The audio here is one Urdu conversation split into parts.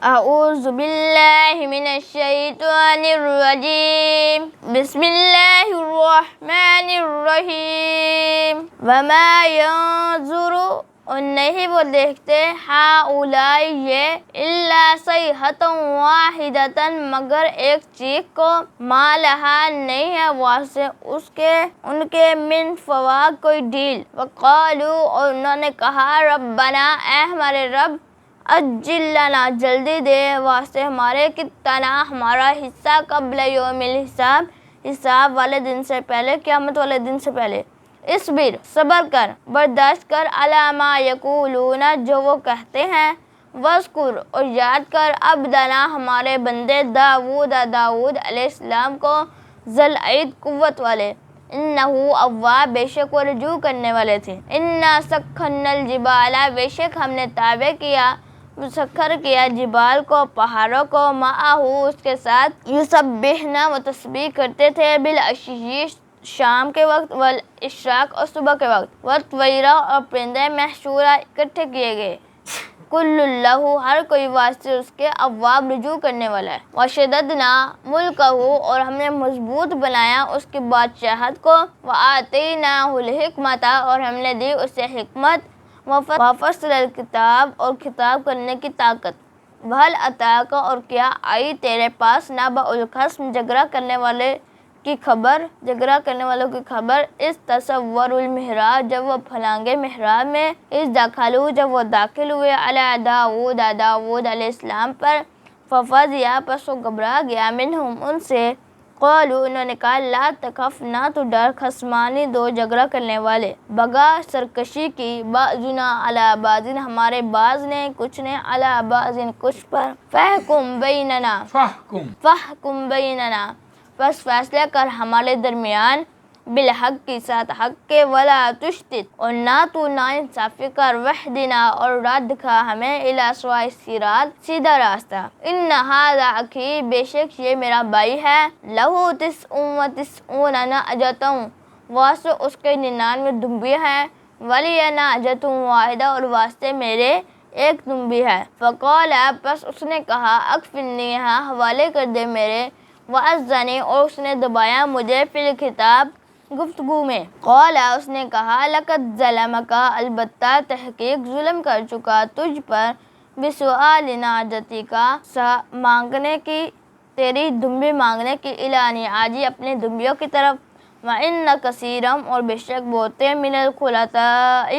اعوذ باللہ من الشیطان الرجیم بسم اللہ الرحمن الرحیم وما ينظر اور نہیں وہ دیکھتے ہؤلاء یہ الا صیحۃ واحدۃ مگر ایک چیخ کو ما لہا نہیں ہے واسطے اس کے ان کے من فواق کوئی ڈھیل وقالوا اور انہوں نے کہا ربنا اے ہمارے رب عجل لنا جلدی دے واسطے ہمارے قطنا ہمارا حصہ قبل یوم الحساب حساب والے دن سے پہلے قیامت والے دن سے پہلے اصبر صبر کر برداشت کر علی ما یقولون جو وہ کہتے ہیں وذکر اور یاد کر عبدنا ہمارے بندے داؤد علیہ السلام کو ذل عید قوت والے انہو اواب بے شک وہ رجوع کرنے والے تھے انا سخرنا الجبال بے شک ہم نے تابع کیا مسخر کیا جبال کو پہاڑوں کو معہو اس کے ساتھ یسبحنا وہ تسبیح کرتے تھے بالعشی شام کے وقت والاشراق اور صبح کے وقت والطیر اور پرندے محشورہ اکٹھے کیے گئے کل لہو ہر کوئی واسطے اس کے اواب رجوع کرنے والا ہے وشددنا ملکہ اور ہم نے مضبوط بنایا اس کی بادشاہت کو وآتیناہ الحکمت اور ہم نے دی اسے حکمت وفصل الکتاب اور خطاب کرنے کی طاقت وہل اتاک اور کیا آئی تیرے پاس نبأ الخصم جھگڑا کرنے والوں کی خبر اس تصور المحراب جب وہ پھلانگے محراب میں اس دخلوا جب وہ داخل ہوئے علی داؤد علیہ السلام پر ففزع پس وہ گھبرا گیا منہم ان سے قالوا انہوں نے کہا لا تخف نہ تو ڈر خصمانی دو جھگڑا کرنے والے بغا سرکشی کی بعضنا علی بعض ہمارے بعض نے کچھ نے علی بعض کچھ پر فاحکم بیننا بس فیصلہ کر ہمارے درمیان بالحق کے ساتھ حق کے ولا تشتت اور نہ تو نا انصافی کر وحدنا اور راہ دکھا ہمیں الی سواء الصراط سیدھا راستہ ان ھذا اخی بے شک یہ میرا بھائی ہے لہو 99 نعجۃ واسطے اس کے 99 دمبی ہیں ولی نعجۃ واحدہ اور واسطے میرے ایک دمبی ہے فقال پس اس نے کہا اکفلنیھا حوالے کر دے میرے وعزنی اور اس نے دبایا مجھے فی الخطاب گفتگو میں قال اس نے کہا لقد ظلمک البتہ تحقیق ظلم کر چکا تجھ پر بسؤال نعجتک مانگنے کی تیری دمبی مانگنے کی الی نعاجی اپنے دمبیوں کی طرف وَإِنَّ كَثِيرًا اور بے شک بہتے من الخلطاء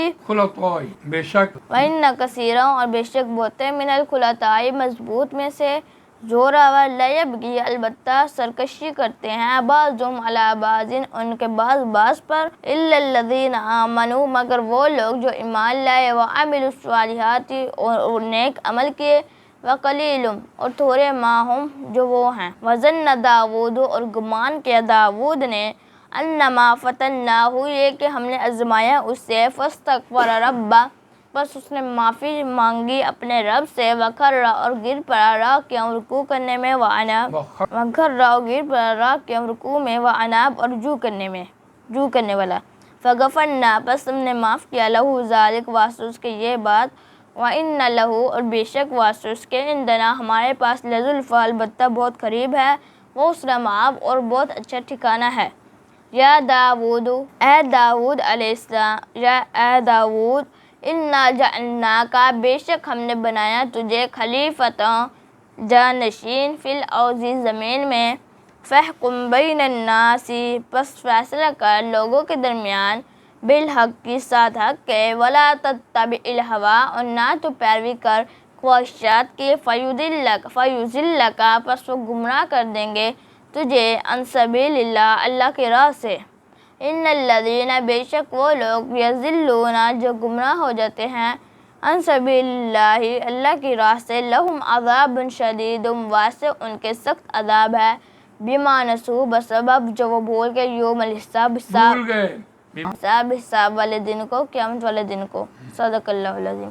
بے شک وَإِنَّ كَثِيرًا اور بے شک بہتے من الخلطاء مضبوط میں سے زوراور لیبغی البتہ سرکشی کرتے ہیں بعضهم علی بعض ان کے بعض پر الا الذین آمنوا مگر وہ لوگ جو ایمان لائے وعملوا الصالحات اور نیک عمل کیے وقلیل اور تھوڑے ماہم جو وہ ہیں وظن داؤد اور گمان کیا داؤد نے انما فتناہ یہ کہ ہم نے آزمایا اس سے فاستغفر ربہ بس اس نے معافی مانگی اپنے رب سے وخر اور گر پڑا راکعا رکوع کرنے میں رکوع میں واناب اور رجوع کرنے والا فغفرنا بس ہم نے معاف کیا لہو ذالک واسطہ اس کے یہ بات وان لہو اور بے شک واسطہ اس کے عندنا ہمارے پاس لزلفی البتہ بہت قریب ہے وہ حسن مآب اور بہت اچھا ٹھکانہ ہے یا داؤد اے داؤد علیہ السلام یا اے داؤد انا جعلناک بے شک ہم نے بنایا تجھے خلیفتہ جانشین فی الارض زمین میں فاحکم بین الناس پس فیصلہ کر لوگوں کے درمیان بالحق کے ساتھ حق کے ولا تتبع الہوا اور نہ تو پیروی کر خواہشات کی فیضلک پس وہ گمراہ کر دیں گے تجھے عن سبیل اللہ کی راہ سے ان الذین بے شک وہ لوگ یضلون جو گمراہ ہو جاتے ہیں عن سبیل اللہ کی راہ سے لہم عذاب شدید واسع ان کے سخت عذاب ہے بما نسوا بسبب جو وہ بھول گئے یوم الحساب حساب والے دن کو قیامت والے دن کو صدق اللہ العظیم.